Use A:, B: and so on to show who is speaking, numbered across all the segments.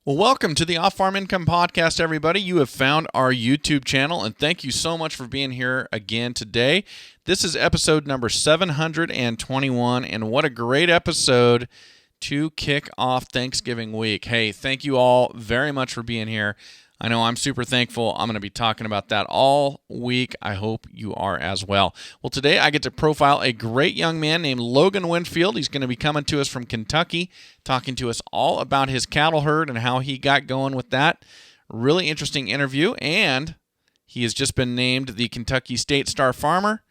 A: Well, welcome to the Off Farm Income Podcast, everybody. You have found our YouTube channel, and thank you so much for being here again today. This is episode number 721, and what a great episode to kick off Thanksgiving week. Hey, thank you all very much for being here. I know I'm super thankful. I'm going to be talking about that all week. I hope you are as well. Well, today I get to profile a great young man named Logen Winfield. He's going to be coming to us from Kentucky, talking to us all about his cattle herd and how he got going with that. Really interesting interview, and he has just been named the Kentucky State Star Farmer.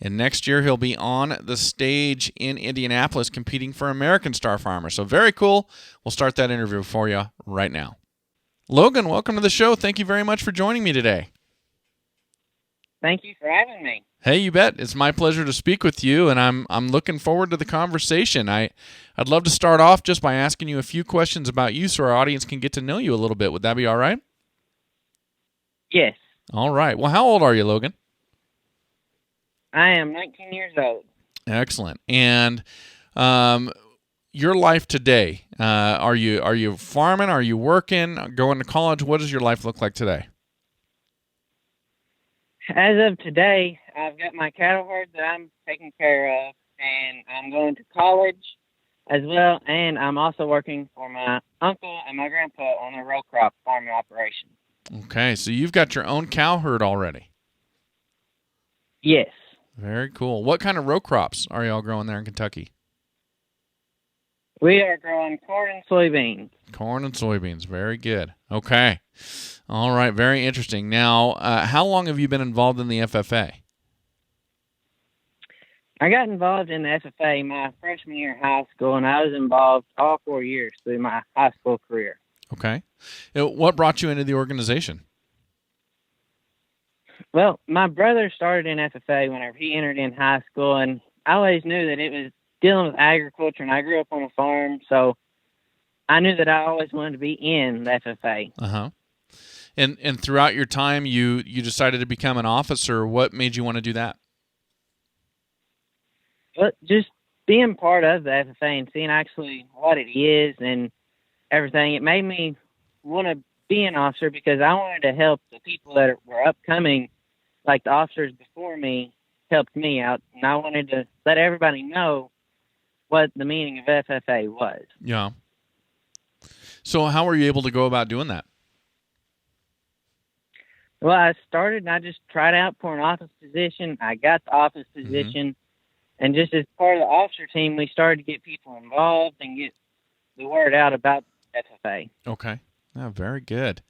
A: And next year he'll be on the stage in Indianapolis competing for American Star Farmer. So very cool. We'll start that interview for you right now. Logan, welcome to the show. Thank you very much for joining me today.
B: Thank you for having me.
A: Hey, you bet. It's my pleasure to speak with you, and I'm looking forward to the conversation. I'd love to start off just by asking you a few questions about you so our audience can get to know you a little bit. Would that be all right?
B: Yes.
A: All right. Well, how old are you, Logan?
B: I am 19 years old.
A: Excellent. And your life today, are you farming? Are you working? Going to college? What does your life look like today?
B: As of today, I've got my cattle herd that I'm taking care of, and I'm going to college as well, and I'm also working for my uncle and my grandpa on a row crop farming operation.
A: Okay, so you've got your own cow herd already.
B: Yes.
A: Very cool. What kind of row crops are y'all growing there in Kentucky?
B: We are growing corn and soybeans.
A: Corn and soybeans. Very good. Okay. All right. Very interesting. Now, how long have you been involved in the FFA?
B: I got involved in the FFA my freshman year of high school, and I was involved all 4 years through my high school career.
A: Okay. What brought you into the organization?
B: Well, my brother started in FFA whenever he entered in high school, and I always knew that it was dealing with agriculture, and I grew up on a farm, so I knew that I always wanted to be in the FFA.
A: Uh-huh. And throughout your time, you decided to become an officer. What made you want to do that?
B: But just being part of the FFA and seeing actually what it is and everything, it made me want to be an officer because I wanted to help the people that were upcoming, like the officers before me helped me out, and I wanted to let everybody know what the meaning of FFA was.
A: Yeah. So how were you able to go about doing that?
B: Well, I started and I just tried out for an office position. I got the office position, and just as part of the officer team, we started to get people involved and get the word out about FFA.
A: Okay. Yeah, very good.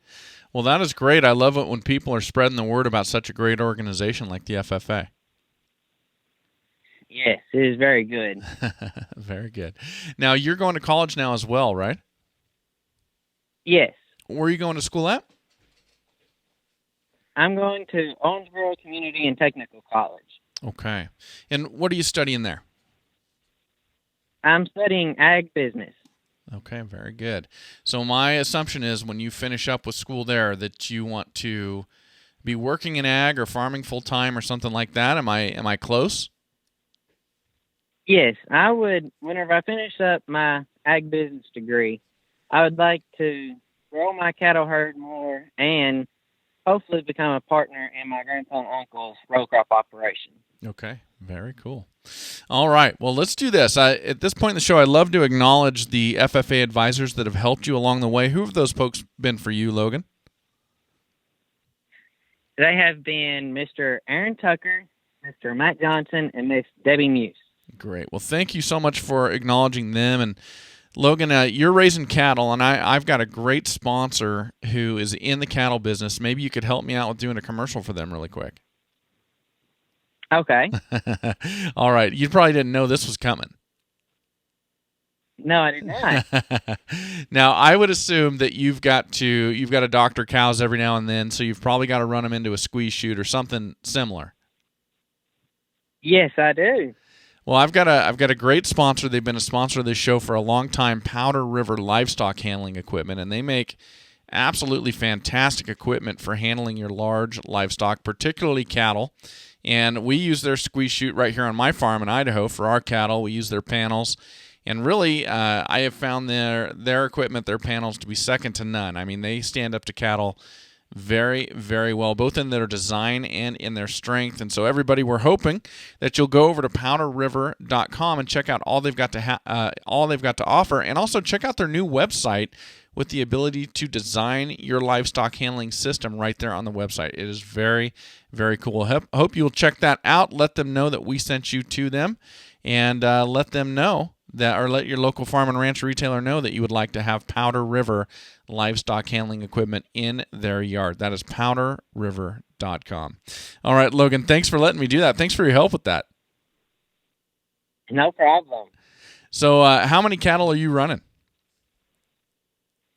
A: Well, that is great. I love it when people are spreading the word about such a great organization like the FFA.
B: Yes, it is very good.
A: Very good. Now, you're going to college now as well, right?
B: Yes.
A: Where are you going to school at?
B: I'm going to Owensboro Community and Technical College.
A: Okay. And what are you studying there?
B: I'm studying ag business.
A: Okay, very good. So my assumption is when you finish up with school there that you want to be working in ag or farming full-time or something like that. Am I close?
B: Yes, I would. Whenever I finish up my ag business degree, I would like to grow my cattle herd more and hopefully become a partner in my grandpa and uncle's row crop operation.
A: Okay, very cool. All right, well, let's do this. At this point in the show, I'd love to acknowledge the FFA advisors that have helped you along the way. Who have those folks been for you, Logan?
B: They have been Mr. Aaron Tucker, Mr. Matt Johnson, and Miss Debbie Muse.
A: Great. Well, thank you so much for acknowledging them. And Logan, you're raising cattle, and I've got a great sponsor who is in the cattle business. Maybe you could help me out with doing a commercial for them really quick.
B: Okay.
A: All right. You probably didn't know this was coming.
B: No, I did not.
A: Now, I would assume that you've got to doctor cows every now and then, so you've probably got to run them into a squeeze chute or something similar.
B: Yes, I do.
A: Well, I've got a great sponsor. They've been a sponsor of this show for a long time, Powder River Livestock Handling Equipment, and they make absolutely fantastic equipment for handling your large livestock, particularly cattle. And we use their squeeze chute right here on my farm in Idaho for our cattle. We use their panels, And really, I have found their equipment, their panels, to be second to none. I mean, they stand up to cattle very, very well, both in their design and in their strength. And so, everybody, we're hoping that you'll go over to powderriver.com and check out all they've got to offer, and also check out their new website with the ability to design your livestock handling system right there on the website. It is very, very cool. Hope you'll check that out. Let them know that we sent you to them, and let them know that, or let your local farm and ranch retailer know that you would like to have Powder River livestock handling equipment in their yard. That is powderriver.com. All right, Logan, thanks for letting me do that. Thanks for your help with that.
B: No problem.
A: So how many cattle are you running?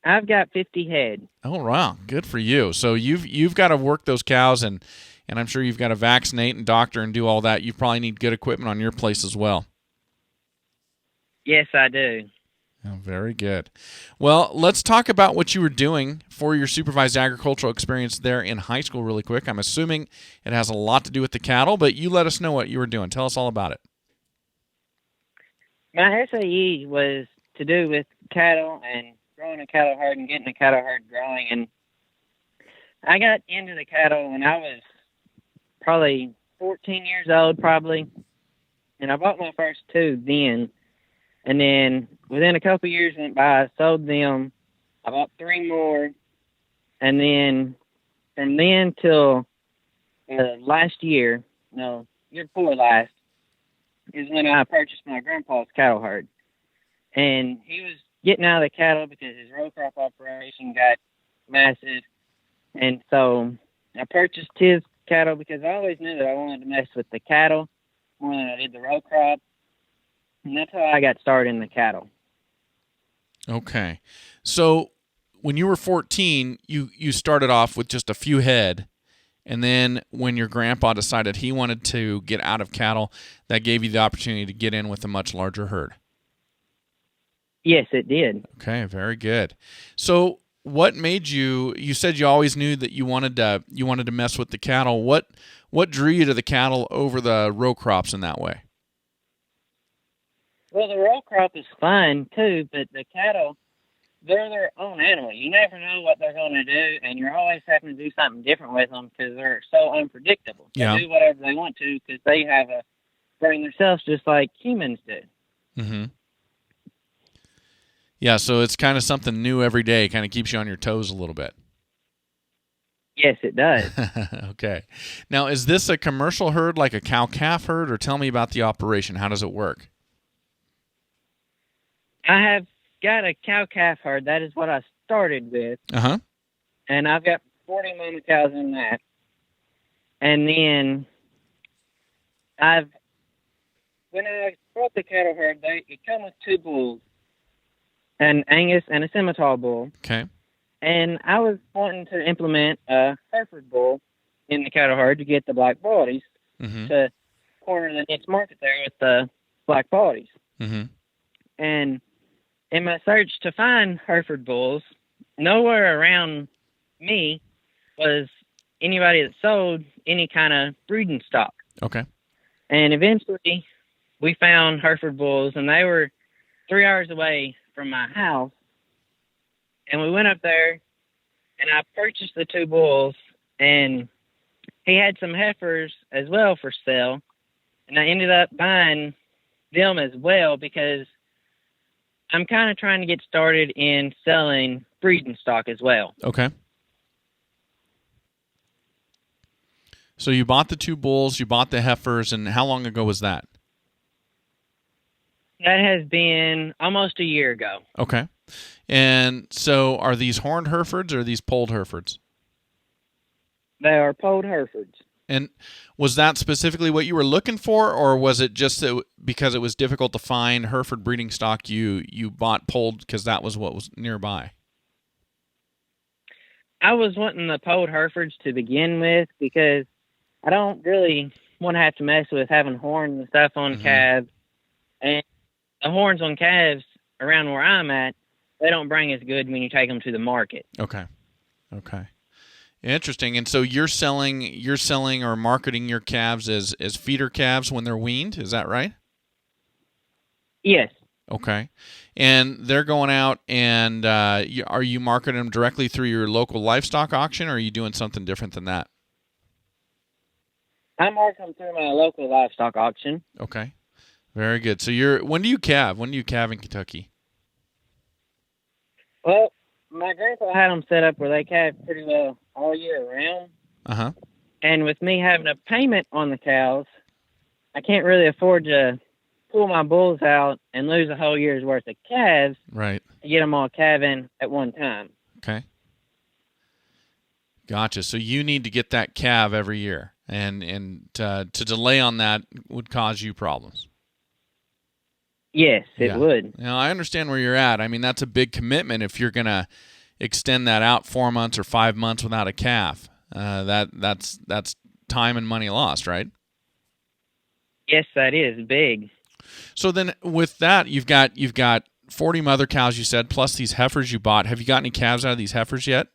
B: I've got 50 head.
A: Oh, wow. Good for you. So you've got to work those cows, and I'm sure you've got to vaccinate and doctor and do all that. You probably need good equipment on your place as well.
B: Yes, I do.
A: Oh, very good. Well, let's talk about what you were doing for your supervised agricultural experience there in high school really quick. I'm assuming it has a lot to do with the cattle, but you let us know what you were doing. Tell us all about it.
B: My SAE was to do with cattle and growing a cattle herd and getting a cattle herd growing. And I got into the cattle when I was probably 14 years old, probably. And I bought my first two then. And then within a couple years went by, I sold them. I bought three more. And then from then till last year, no, year before last, is when I purchased my grandpa's cattle herd. And he was getting out of the cattle because his row crop operation got massive. And so I purchased his cattle because I always knew that I wanted to mess with the cattle more than I did the row crop. And that's how I got started in the cattle.
A: Okay. So when you were 14, you started off with just a few head. And then when your grandpa decided he wanted to get out of cattle, that gave you the opportunity to get in with a much larger herd.
B: Yes, it did.
A: Okay, very good. So what made you said you always knew that you wanted to mess with the cattle. What drew you to the cattle over the row crops in that way?
B: Well, the row crop is fun too, but the cattle, they're their own animal. You never know what they're going to do, and you're always having to do something different with them because they're so unpredictable.
A: Yeah.
B: They do whatever they want to because they have a brain themselves just like humans do.
A: Mm-hmm. Yeah, so it's kind of something new every day. Kind of keeps you on your toes a little bit.
B: Yes, it does.
A: Okay. Now, is this a commercial herd like a cow-calf herd, or tell me about the operation? How does it work?
B: I have got a cow-calf herd. That is what I started with.
A: Uh-huh.
B: And I've got 40 mama cows in that. And then when I bought the cattle herd, it come with two bulls, an Angus and a Simmental bull.
A: Okay.
B: And I was wanting to implement a Hereford bull in the cattle herd to get the black baldies to corner the niche market there with the black baldies.
A: Mm-hmm.
B: And in my search to find Hereford bulls, nowhere around me was anybody that sold any kind of breeding stock.
A: Okay.
B: And eventually we found Hereford bulls, and they were 3 hours away from my house. And we went up there, and I purchased the two bulls, and he had some heifers as well for sale. And I ended up buying them as well because I'm kind of trying to get started in selling breeding stock as well.
A: Okay. So you bought the two bulls, you bought the heifers, and how long ago was that?
B: That has been almost a year ago.
A: Okay. And so are these horned Herefords or are these polled Herefords?
B: They are polled Herefords.
A: And was that specifically what you were looking for, or was it just that because it was difficult to find Hereford breeding stock, you bought polled because that was what was nearby?
B: I was wanting the polled Herefords to begin with because I don't really want to have to mess with having horns and stuff on calves. And the horns on calves around where I'm at, they don't bring as good when you take them to the market.
A: Okay. Interesting. And so you're selling or marketing your calves as feeder calves when they're weaned, is that right?
B: Yes.
A: Okay. And they're going out and are you marketing them directly through your local livestock auction, or are you doing something different than that?
B: I market them through my local livestock auction.
A: Okay. Very good. So when do you calve? When do you calve in Kentucky?
B: Well, my grandpa had them set up where they calve pretty well all year round.
A: Uh-huh.
B: And with me having a payment on the cows, I can't really afford to pull my bulls out and lose a whole year's worth of calves
A: Right.
B: to get them all calving at one time.
A: Okay. Gotcha. So you need to get that calve every year, and to delay on that would cause you problems.
B: Yes, it would.
A: Now, I understand where you're at. I mean, that's a big commitment if you're going to extend that out 4 months or 5 months without a calf. That's time and money lost, right?
B: Yes, that is big.
A: So then with that, you've got 40 mother cows, you said, plus these heifers you bought. Have you got any calves out of these heifers yet?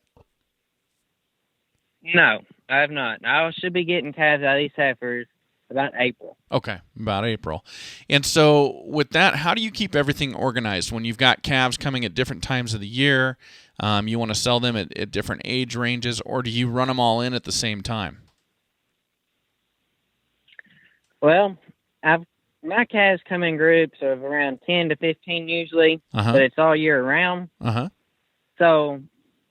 B: No, I have not. I should be getting calves out of these heifers about April.
A: Okay, about April. And so with that, how do you keep everything organized when you've got calves coming at different times of the year? You want to sell them at different age ranges, or do you run them all in at the same time?
B: Well, my calves come in groups of around 10 to 15 usually, but it's all year round.
A: Uh-huh.
B: So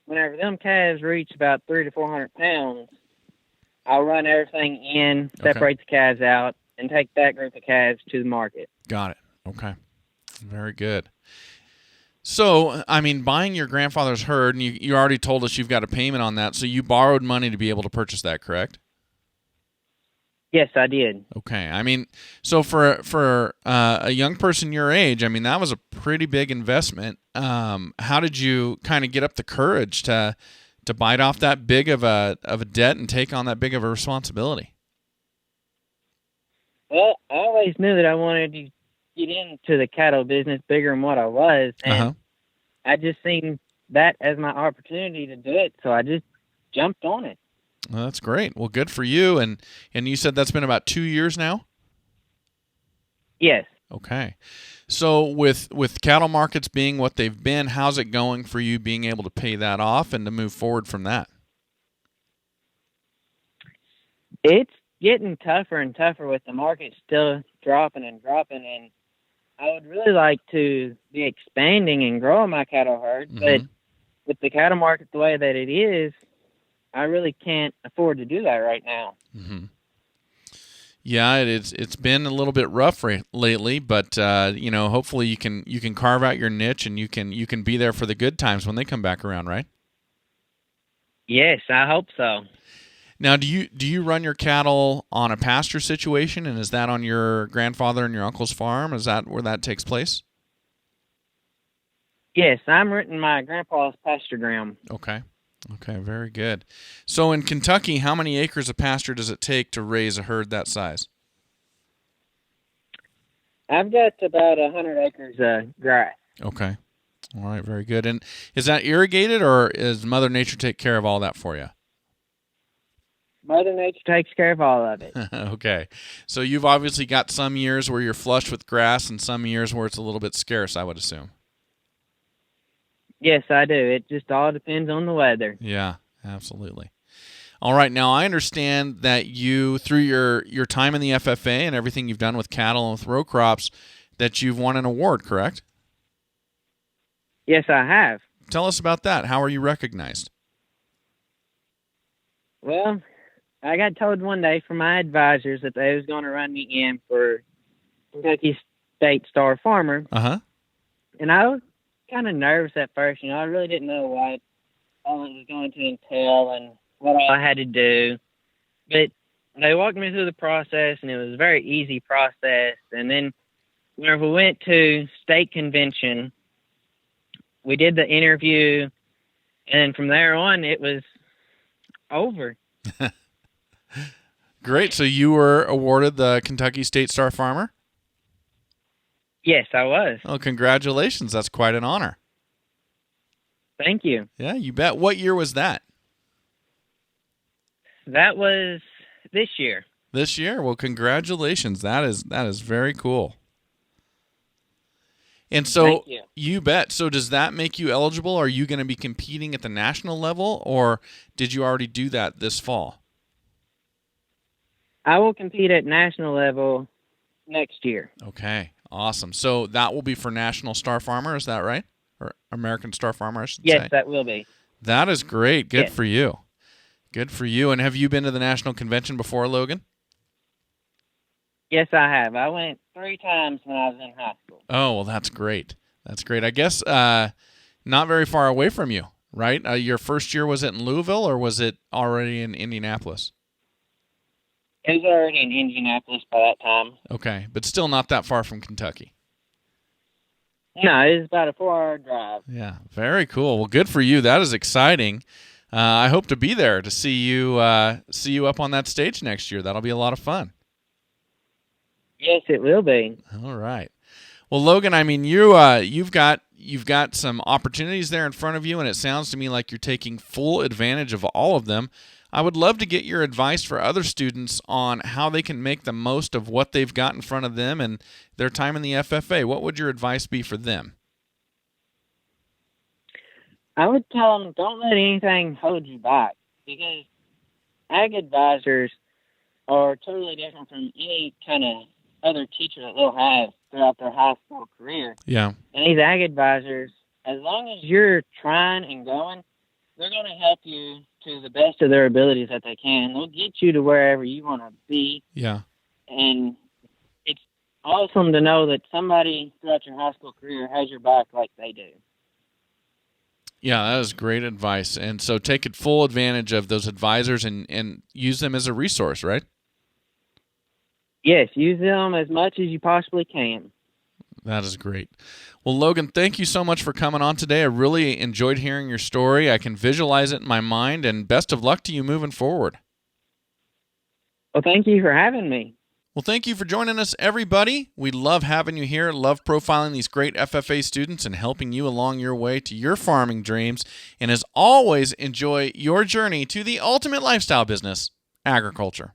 B: whenever them calves reach about 300 to 400 pounds, I'll run everything in, separate the calves out, and take that group of calves to the market.
A: Got it. Okay. Very good. So, I mean, buying your grandfather's herd, and you already told us you've got a payment on that, so you borrowed money to be able to purchase that, correct?
B: Yes, I did.
A: Okay. I mean, so for a young person your age, I mean, that was a pretty big investment. How did you kind of get up the courage to bite off that big of a debt and take on that big of a responsibility?
B: Well, I always knew that I wanted to get into the cattle business bigger than what I was, and I just seen that as my opportunity to do it, so I just jumped on it.
A: Well, that's great. Well, good for you. And you said that's been about 2 years now?
B: Yes.
A: Okay. So with cattle markets being what they've been, how's it going for you being able to pay that off and to move forward from that?
B: It's getting tougher and tougher with the market still dropping and dropping, and I would really like to be expanding and growing my cattle herd, but with the cattle market the way that it is, I really can't afford to do that right now.
A: Mm-hmm. Yeah, it's been a little bit rough lately, but hopefully you can carve out your niche and you can be there for the good times when they come back around, right?
B: Yes, I hope so.
A: Now, do you run your cattle on a pasture situation, and is that on your grandfather and your uncle's farm? Is that where that takes place?
B: Yes, I'm renting my grandpa's pasture ground.
A: Okay. Okay, very good. So in Kentucky, how many acres of pasture does it take to raise a herd that size?
B: I've got about 100 acres of grass.
A: Okay. All right, very good. And is that irrigated, or does Mother Nature take care of all that for you?
B: Mother Nature takes care of all of it.
A: Okay. So you've obviously got some years where you're flush with grass and some years where it's a little bit scarce, I would assume.
B: Yes, I do. It just all depends on the weather.
A: Yeah, absolutely. All right. Now, I understand that you, through your time in the FFA and everything you've done with cattle and with row crops, that you've won an award, correct?
B: Yes, I have.
A: Tell us about that. How are you recognized?
B: Well, I got told one day from my advisors that they was going to run me in for Kentucky State Star Farmer.
A: Uh-huh.
B: And I was kind of nervous at first. I really didn't know what all it was going to entail and what all I had to do. But they walked me through the process, and it was a very easy process. And then whenever we went to state convention, we did the interview, and from there on, it was over.
A: Great. So you were awarded the Kentucky State Star Farmer?
B: Yes, I was.
A: Oh, congratulations. That's quite an honor.
B: Thank you.
A: Yeah, you bet. What year was that?
B: That was this year.
A: This year? Well, congratulations. That is very cool. And so
B: Thank you.
A: you bet. So does that make you eligible? Are you going to be competing at the national level, or did you already do that this fall?
B: I will compete at national level next year.
A: Okay, awesome. So that will be for National Star Farmer, is that right? Or American Star Farmer, I should say.
B: Yes, that will be.
A: That is great. Good
B: Yes.
A: for you. Good for you. And have you been to the national convention before, Logan?
B: Yes, I have. I went 3 times when I was in high school.
A: Oh, well, that's great. That's great. I guess not very far away from you, right? Your first year, was it in Louisville, or was it already in Indianapolis?
B: It was already in Indianapolis by that time.
A: Okay, but still not that far from Kentucky.
B: No, it was about a 4-hour drive.
A: Yeah, very cool. Well, good for you. That is exciting. I hope to be there to see you up on that stage next year. That'll be a lot of fun.
B: Yes, it will be.
A: All right. Well, Logan, I mean, you've got some opportunities there in front of you, and it sounds to me like you're taking full advantage of all of them. I would love to get your advice for other students on how they can make the most of what they've got in front of them and their time in the FFA. What would your advice be for them?
B: I would tell them, don't let anything hold you back, because ag advisors are totally different from any kind of other teacher that they'll have throughout their high school career.
A: Yeah.
B: And these ag advisors, as long as you're trying and going, they're going to help you to the best of their abilities that they can. They'll get you to wherever you want to be.
A: Yeah.
B: And it's awesome to know that somebody throughout your high school career has your back like they do.
A: Yeah, that is great advice. And so take full advantage of those advisors and use them as a resource, right?
B: Yes, use them as much as you possibly can.
A: That is great. Well, Logan, thank you so much for coming on today. I really enjoyed hearing your story. I can visualize it in my mind, and best of luck to you moving forward.
B: Well, thank you for having me.
A: Well, thank you for joining us, everybody. We love having you here, love profiling these great FFA students and helping you along your way to your farming dreams. And as always, enjoy your journey to the ultimate lifestyle business, agriculture.